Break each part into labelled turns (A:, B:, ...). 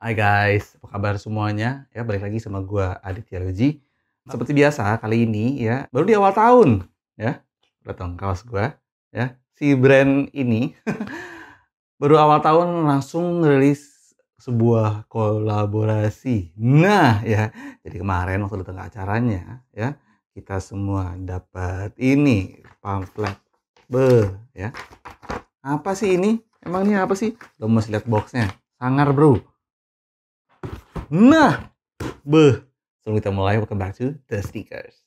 A: Hai guys, apa kabar semuanya? Ya, balik lagi sama gua Aditya Loji. Seperti biasa kali ini ya, baru di awal tahun ya. Datang kaos gua ya. Si brand ini baru awal tahun langsung rilis sebuah kolaborasi. Nah, ya. Jadi kemarin waktu datang ke acaranya ya, kita semua dapat ini pamflet. Ya. Apa sih ini? Emang ini apa sih? Lo mesti lihat boxnya. Sangar, bro. Nah, sebelum kita mulai, welcome back to The Stickers.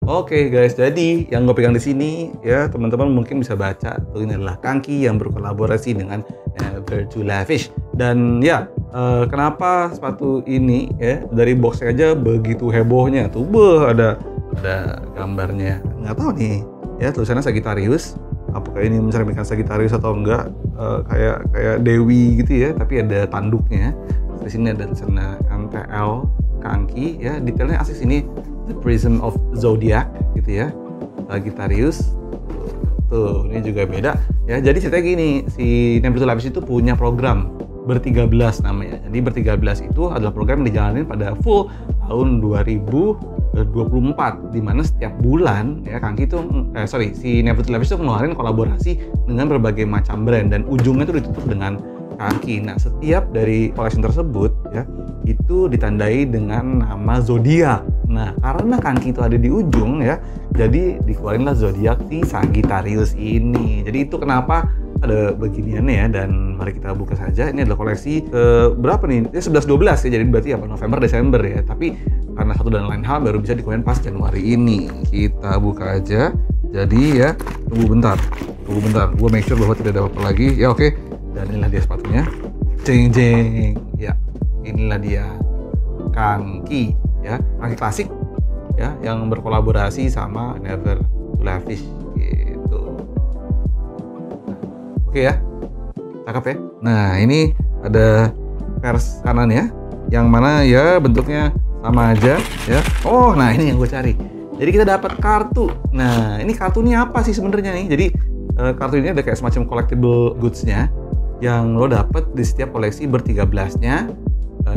A: Oke guys, jadi yang gue pegang di sini ya teman-teman mungkin bisa baca tuh ini adalah kangki yang berkolaborasi dengan Never Too Lavish. Dan ya kenapa sepatu ini ya dari boxnya aja begitu hebohnya tuh, ada gambarnya, nggak tahu nih ya tulisannya Sagittarius. Apakah ini mencerminkan Sagittarius atau enggak? Kayak Dewi gitu ya, tapi ada tanduknya. Di sini ada tulisannya MTL kangki ya, detailnya asli sini The Prism of Zodiac gitu ya, Sagittarius. Tuh, ini juga beda ya. Jadi ceritanya gini, si Never Too Lavish itu punya program ber-13 namanya. Jadi ber-13 itu adalah program yang dijalanin pada full tahun 2024, di mana setiap bulan ya kangki itu si Never Too Lavish itu ngeluarin kolaborasi dengan berbagai macam brand dan ujungnya itu ditutup dengan kangki. Nah, setiap dari collection tersebut ya itu ditandai dengan nama zodiak. Nah, karena kangki itu ada di ujung ya, jadi dikeluarinlah zodiak si Sagittarius ini. Jadi itu kenapa ada beginiannya ya, dan mari kita buka saja. Ini adalah koleksi berapa nih? Ini 11-12 ya, jadi berarti apa? November, Desember ya. Tapi karena satu dan lain hal baru bisa dikeluarin pas Januari ini. Kita buka aja. Jadi ya, tunggu bentar. Gue make sure bahwa tidak ada apa-apa lagi. Ya oke. Dan inilah dia sepatunya. Jeng jeng. Ya, inilah dia kangki ya, kangki klasik ya yang berkolaborasi sama Never Too Lavish gitu. Oke ya, cakep ya. Nah, ini ada pers kanan ya, yang mana ya bentuknya sama aja ya. Oh, nah ini yang gue cari. Jadi kita dapat kartu. Nah, ini kartu ini apa sih sebenarnya nih? Jadi kartu ini ada kayak semacam collectible goods-nya yang lo dapet di setiap koleksi ber-13-nya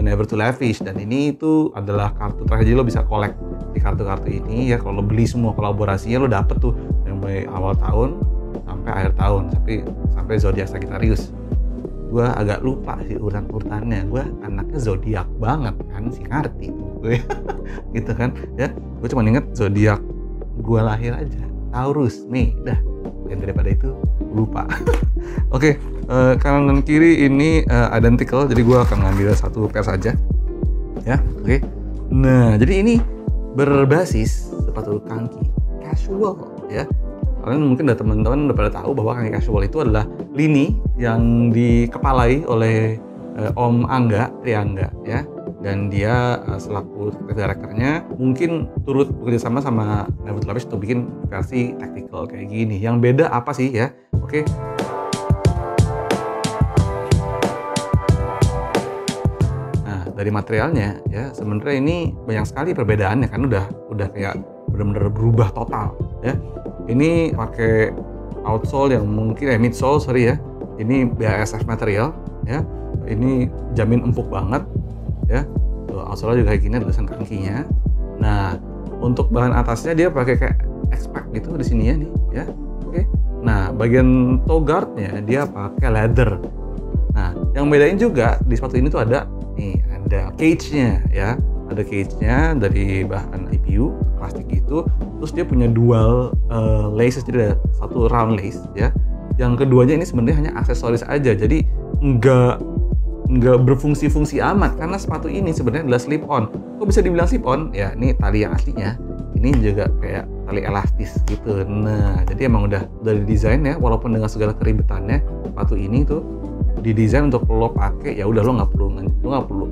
A: Never Too Lavish. Dan ini itu adalah kartu terakhir, jadi lo bisa collect di kartu-kartu ini ya. Kalau lo beli semua kolaborasinya lo dapet tuh yang mulai awal tahun sampai akhir tahun, sampai zodiak Sagittarius. Gue agak lupa sih urutan-urutannya, gue anaknya zodiak banget kan, si ngerti gue gitu kan ya. Gue cuma inget zodiak gue lahir aja, Taurus, Mei, dah. Dan daripada itu lupa. Oke, kanan dan kiri ini identical, jadi gue akan ngambil satu pair saja ya. Oke. Nah, jadi ini berbasis sepatu kangki casual ya. Kalian mungkin teman-teman udah pada tahu bahwa kangki casual itu adalah lini yang dikepalai oleh Om Angga Triangga ya. Dan dia selaku directornya mungkin turut bekerjasama sama Never Too Lavish untuk bikin versi tactical kayak gini. Yang beda apa sih ya? Oke. Nah, dari materialnya ya sebenarnya ini banyak sekali perbedaannya kan, udah kayak benar-benar berubah total ya. Ini pakai outsole yang mungkin midsole ya. Ini BASF material ya. Ini jamin empuk banget ya. Outsole juga kayak gini, tulisan kangkinya. Nah, untuk bahan atasnya dia pakai kayak X-Pack gitu di sini ya nih ya. Oke. Nah, bagian toe guardnya dia pakai leather. Nah, yang bedain juga di sepatu ini tuh ada cage-nya ya. Ada cage-nya dari bahan IPU plastik gitu. Terus dia punya dual laces, jadi ada satu round lace ya. Yang keduanya ini sebenarnya hanya aksesoris aja. Jadi nggak berfungsi-fungsi amat, karena sepatu ini sebenarnya adalah slip on. Kok bisa dibilang slip on? Ya, ini tali yang aslinya. Ini juga kayak tali elastis gitu. Nah, jadi emang udah didesain ya, walaupun dengan segala keribetannya, sepatu ini tuh didesain untuk lo pakai ya udah, lo nggak perlu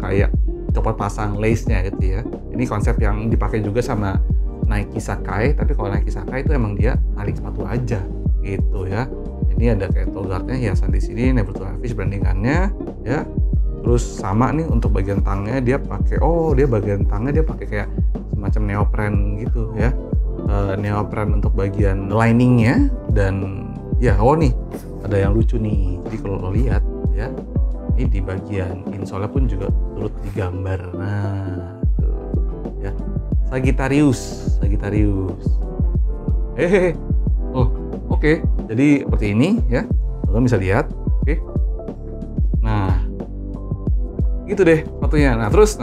A: kayak copot pasang lace-nya gitu ya. Ini konsep yang dipakai juga sama Nike Sacai, tapi kalau Nike Sacai itu emang dia tali sepatu aja gitu ya. Ini ada kayak toe guard-nya, hiasan di sini Never Too Lavish brandingannya ya. Terus sama nih untuk bagian tangnya dia pakai bagian tangnya dia pakai kayak semacam neopren gitu ya. Neopren untuk bagian liningnya, dan ya nih ada yang lucu nih. Jadi kalau lo lihat ya, ini di bagian insole pun juga turut digambar. Nah, tuh ya. Sagittarius. Oh, oke. Jadi seperti ini ya. Lo bisa lihat. Oke. Nah, gitu deh sepatunya. Nah, terus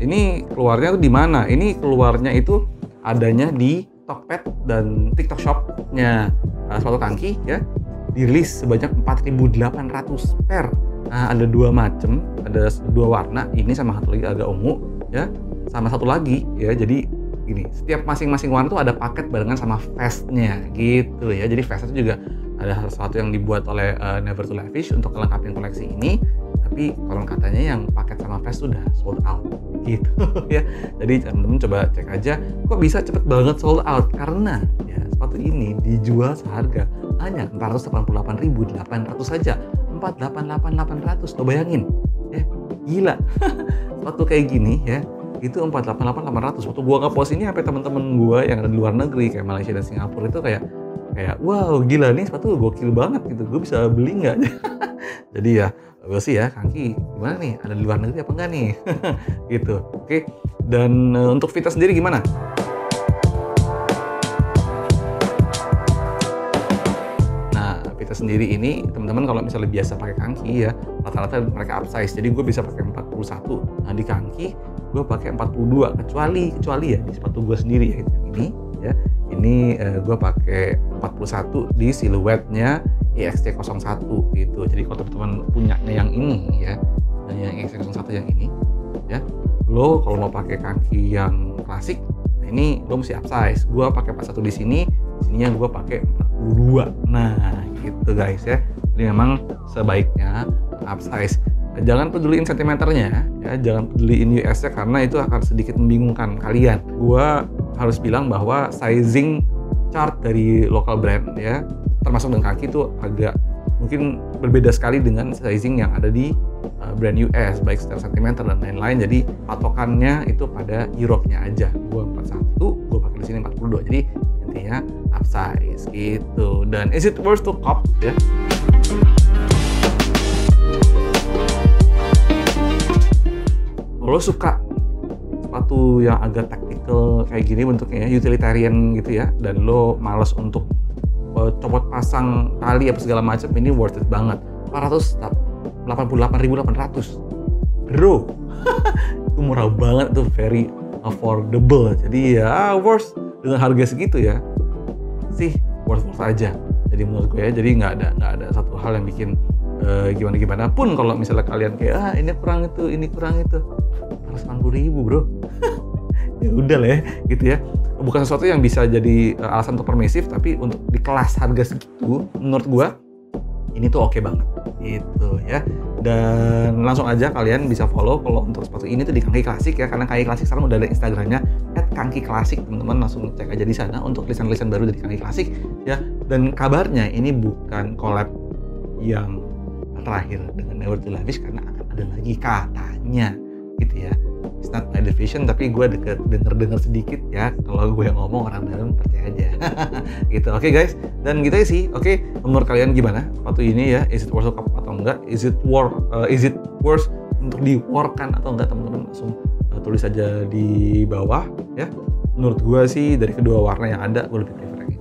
A: ini keluarnya tuh di mana? Ini keluarnya itu adanya di Tokped dan TikTok Shop-nya sepatu Kanki ya. Dirilis sebanyak 4.800 pair. Nah, ada dua macam, ada dua warna, ini sama satu lagi agak ungu ya. Sama satu lagi ya. Jadi gini, setiap masing-masing warna tuh ada paket barengan sama vest-nya gitu ya. Jadi vest itu juga ada sesuatu yang dibuat oleh Never Too Lavish untuk melengkapi koleksi ini. Tapi konon katanya yang paket sama vest sudah sold out gitu ya. Jadi teman-teman coba cek aja, kok bisa cepet banget sold out, karena ya sepatu ini dijual seharga hanya 488.800 saja. 488.800, lo bayangin ya, gila. Sepatu kayak gini ya, itu 488.800. Waktu gua nge-post ini sampai teman-teman gua yang ada di luar negeri kayak Malaysia dan Singapura itu kayak wow, gila nih sepatu gokil banget gitu, gue bisa beli nggak? Jadi ya gue sih ya, Kanki gimana nih, ada di luar negeri apa enggak nih? Gitu. Oke. Dan untuk Vita sendiri gimana? Nah, Vita sendiri ini teman-teman kalau misalnya biasa pakai Kanki ya, rata-rata mereka upsize. Jadi gue bisa pakai 41. Nah, di Kanki gue pakai 42, kecuali ya di sepatu gue sendiri ya, yang ini ya. Ini gue pakai 41 di siluetnya EXC01 gitu. Jadi kalau teman-teman punyanya yang ini ya, dan yang EXC01 yang ini ya, lo kalau mau pakai Kanki yang klasik, nah ini lo mesti upsize. Gue pakai 41 di sininya gue pakai 42. Nah gitu guys ya. Jadi memang sebaiknya upsize. Jangan peduliin sentimeternya ya, jangan peduliin US-nya karena itu akan sedikit membingungkan kalian. Gua harus bilang bahwa sizing chart dari local brand ya, termasuk dengan Kanki itu agak mungkin berbeda sekali dengan sizing yang ada di brand US, baik secara sentimeter dan lain-lain. Jadi patokannya itu pada Europe-nya aja. Gua 41, gua pakai di sini 42. Jadi intinya upsize gitu. Dan is it worth to cop ya? Lo suka sepatu yang agak tactical kayak gini bentuknya, utilitarian gitu ya, dan lo males untuk copot pasang tali apa segala macam, ini worth it banget. 488.800 bro. Itu murah banget, itu very affordable. Jadi ya worth, dengan harga segitu ya sih worth aja. Jadi menurut gue ya, jadi nggak ada satu hal yang bikin gimana pun kalau misalnya kalian kayak ini kurang itu 180.000 bro. Ya udah lah ya gitu ya, bukan sesuatu yang bisa jadi alasan untuk permisif, tapi untuk di kelas harga segitu menurut gua ini tuh oke banget gitu ya. Dan langsung aja kalian bisa follow kalau untuk sepatu ini tuh di Kanki Klasik ya, karena Kanki Klasik sekarang udah ada Instagramnya @kankiklasik. Teman-teman langsung cek aja di sana untuk lisan-lisan baru dari Kanki Klasik ya. Dan kabarnya ini bukan collab yang terakhir dengan Never Too Lavish, karena akan ada lagi katanya gitu ya. It's not my division, tapi gue denger sedikit ya. Kalau gue yang ngomong, orang dalam percaya aja. Gitu. Oke guys, dan gitu sih. Oke, menurut kalian gimana sepatu ini ya? Is it worth to cop atau enggak? Is it worth untuk di-workan atau enggak? Teman-teman langsung tulis aja di bawah ya. Menurut gue sih dari kedua warna yang ada, gue lebih prefer yang ini.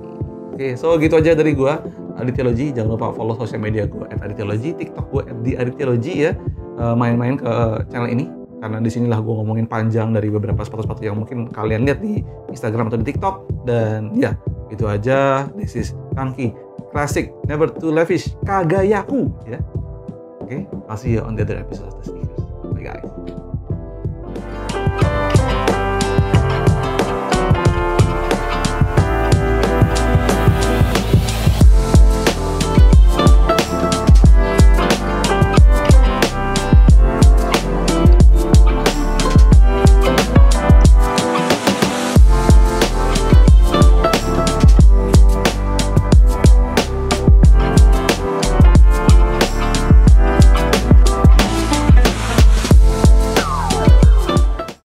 A: Oke, so gitu aja dari gue, Aditya. Jangan lupa follow sosial media gue @aditya, TikTok gue @aditya ya. Main-main ke channel ini, karena disinilah gue ngomongin panjang dari beberapa sepatu-sepatu yang mungkin kalian lihat di Instagram atau di TikTok. Dan ya, itu aja. This is Kanki Klasik Never Too Lavish Kagayaku ya. Oke, I'll see you on the other episode of the sneakers. Bye guys.